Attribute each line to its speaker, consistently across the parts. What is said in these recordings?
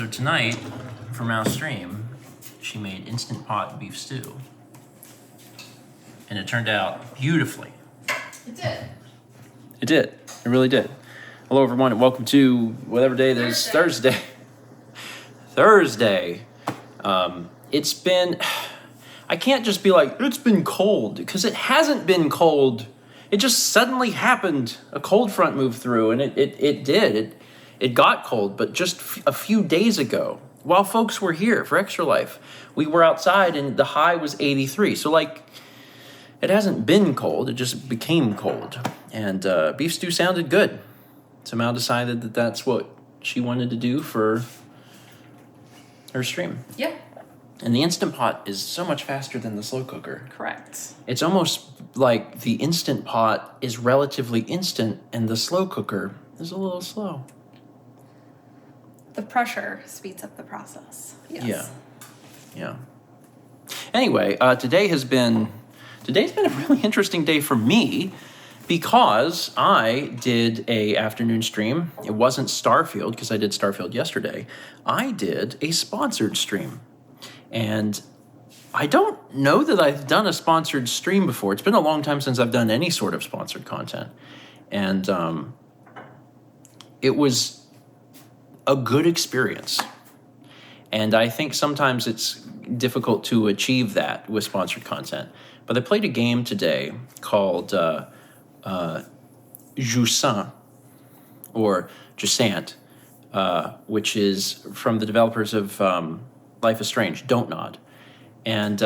Speaker 1: So tonight, for Mal's stream, she made Instant Pot beef stew. And it turned out beautifully.
Speaker 2: It did.
Speaker 1: It did. It really did. Hello, everyone, and welcome to whatever day it is. Thursday. It's been... I can't just be like, it's been cold, because it hasn't been cold. It just suddenly happened. A cold front moved through, and it did. It got cold, but just a few days ago, while folks were here for Extra Life, we were outside, and the high was 83. So, like, it hasn't been cold. It just became cold. And beef stew sounded good. So Mal decided that that's what she wanted to do for her stream.
Speaker 2: Yeah.
Speaker 1: And the Instant Pot is so much faster than the slow cooker.
Speaker 2: Correct.
Speaker 1: It's almost like the Instant Pot is relatively instant and the slow cooker is a little slow.
Speaker 2: The pressure speeds up the process. Yes.
Speaker 1: Yeah. Anyway, today's been a really interesting day for me because I did a afternoon stream. It wasn't Starfield because I did Starfield yesterday. I did a sponsored stream. And I don't know that I've done a sponsored stream before. It's been a long time since I've done any sort of sponsored content. And it was a good experience. And I think sometimes it's difficult to achieve that with sponsored content. But I played a game today called Jusant, or Jusant, which is from the developers of Life is Strange, Don't Nod. And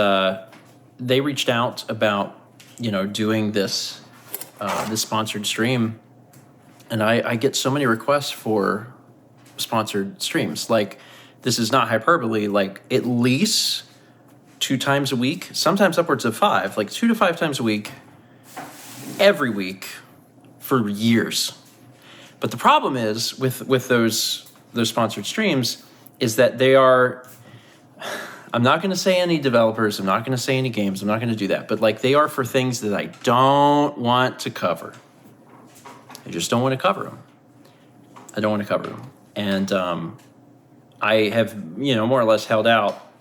Speaker 1: they reached out about, doing this sponsored stream. And I get so many requests for sponsored streams. Like, this is not hyperbole, like at least 2 times a week, sometimes upwards of 5, like 2 to 5 times a week, every week for years. But the problem is with those sponsored streams is that they are... I'm not going to say any developers. I'm not going to say any games. I'm not going to do that. But like, they are for things that I don't want to cover. I just don't want to cover them. I don't want to cover them. And I have, more or less held out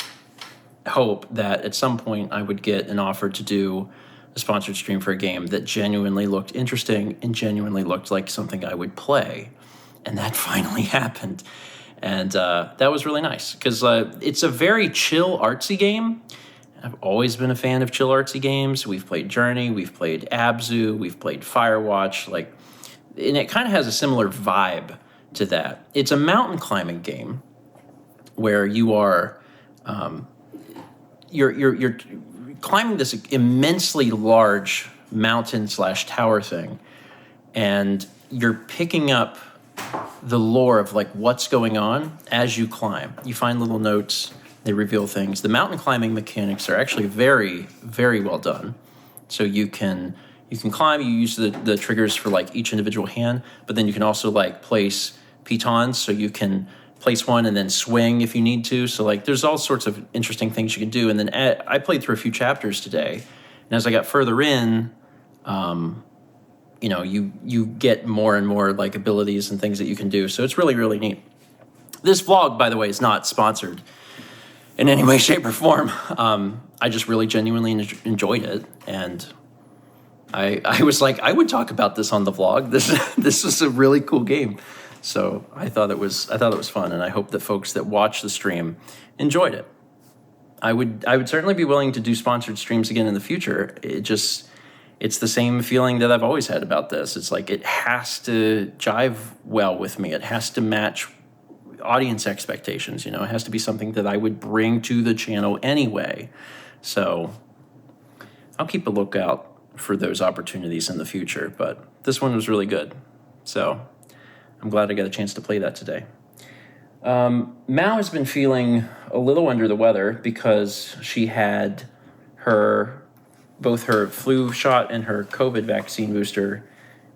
Speaker 1: hope that at some point I would get an offer to do a sponsored stream for a game that genuinely looked interesting and genuinely looked like something I would play. And that finally happened. And that was really nice because it's a very chill, artsy game. I've always been a fan of chill, artsy games. We've played Journey, we've played Abzu, we've played Firewatch, and it kind of has a similar vibe to that. It's a mountain climbing game where you are you're climbing this immensely large mountain/tower thing, and you're picking up the lore of what's going on as you climb. You find little notes, they reveal things. The mountain climbing mechanics are actually very, very well done. So you can climb, you use the triggers for each individual hand, but then you can also place pitons, so you can place one and then swing if you need to. So there's all sorts of interesting things you can do. And then I played through a few chapters today, and as I got further in, you get more and more abilities and things that you can do. So it's really, really neat. This vlog, by the way, is not sponsored in any way, shape, or form. I just really genuinely enjoyed it. And I was like, I would talk about this on the vlog. This was a really cool game. So I thought it was fun. And I hope that folks that watch the stream enjoyed it. I would certainly be willing to do sponsored streams again in the future. It's the same feeling that I've always had about this. It's it has to jive well with me. It has to match audience expectations. It has to be something that I would bring to the channel anyway. So I'll keep a lookout for those opportunities in the future. But this one was really good. So I'm glad I got a chance to play that today. Mao has been feeling a little under the weather because she had both her flu shot and her COVID vaccine booster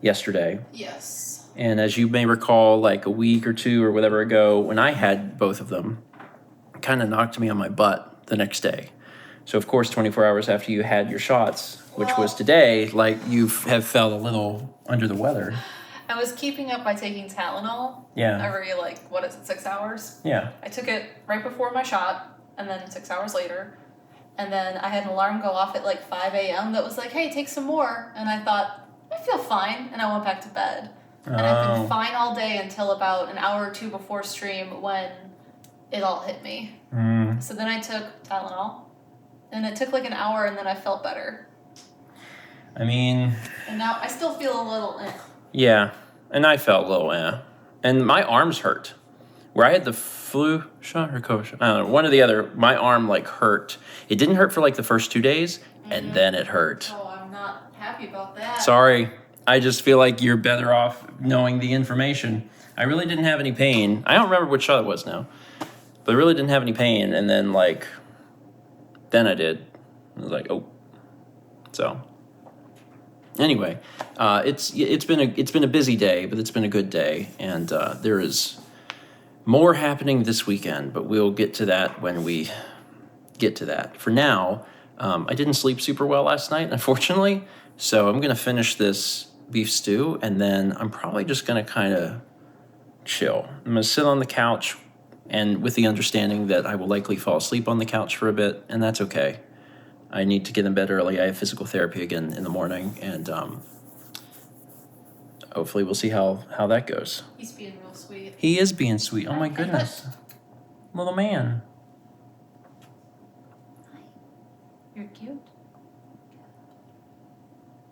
Speaker 1: yesterday.
Speaker 2: Yes.
Speaker 1: And as you may recall, a week or 2 or whatever ago, when I had both of them, it kind of knocked me on my butt the next day. So, of course, 24 hours after you had your shots, which was today, you have felt a little under the weather.
Speaker 2: I was keeping up by taking Tylenol.
Speaker 1: Yeah.
Speaker 2: Every, 6 hours?
Speaker 1: Yeah.
Speaker 2: I took it right before my shot, and then 6 hours later. And then I had an alarm go off at 5 a.m. that was like, hey, take some more. And I thought, I feel fine. And I went back to bed. And I've been fine all day until about an hour or two before stream when it all hit me. So then I took Tylenol. And it took an hour, and then I felt better.
Speaker 1: I mean...
Speaker 2: And now I still feel a little
Speaker 1: Yeah, and I felt a little And my arms hurt. Where I had the flu shot or COVID shot, I don't know, one or the other, my arm hurt. It didn't hurt for the first 2 days, and then it hurt.
Speaker 2: Oh, I'm not happy about that.
Speaker 1: Sorry. I just feel like you're better off knowing the information. I really didn't have any pain. I don't remember which shot it was now. But I really didn't have any pain, and then then I did. I was like, oh. So anyway, it's been a busy day, but it's been a good day, and there is more happening this weekend, but we'll get to that when we get to that. For now, I didn't sleep super well last night, unfortunately, so I'm gonna finish this beef stew, and then I'm probably just gonna kind of chill. I'm gonna sit on the couch, and with the understanding that I will likely fall asleep on the couch for a bit, and that's okay. I need to get in bed early. I have physical therapy again in the morning, and hopefully we'll see how that goes.
Speaker 2: He's being real sweet.
Speaker 1: He is being sweet. Oh my goodness. Little man.
Speaker 2: You're cute.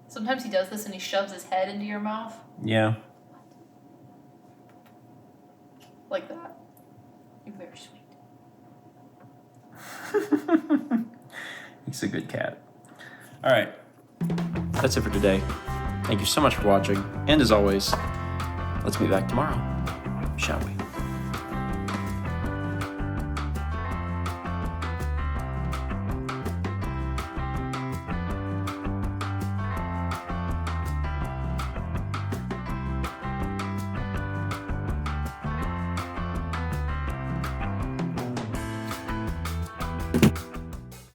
Speaker 2: Sometimes he does this and he shoves his head into your mouth.
Speaker 1: Yeah.
Speaker 2: Like that. You're very sweet.
Speaker 1: He's a good cat. All right. That's it for today. Thank you so much for watching. And as always, let's be back tomorrow, shall we?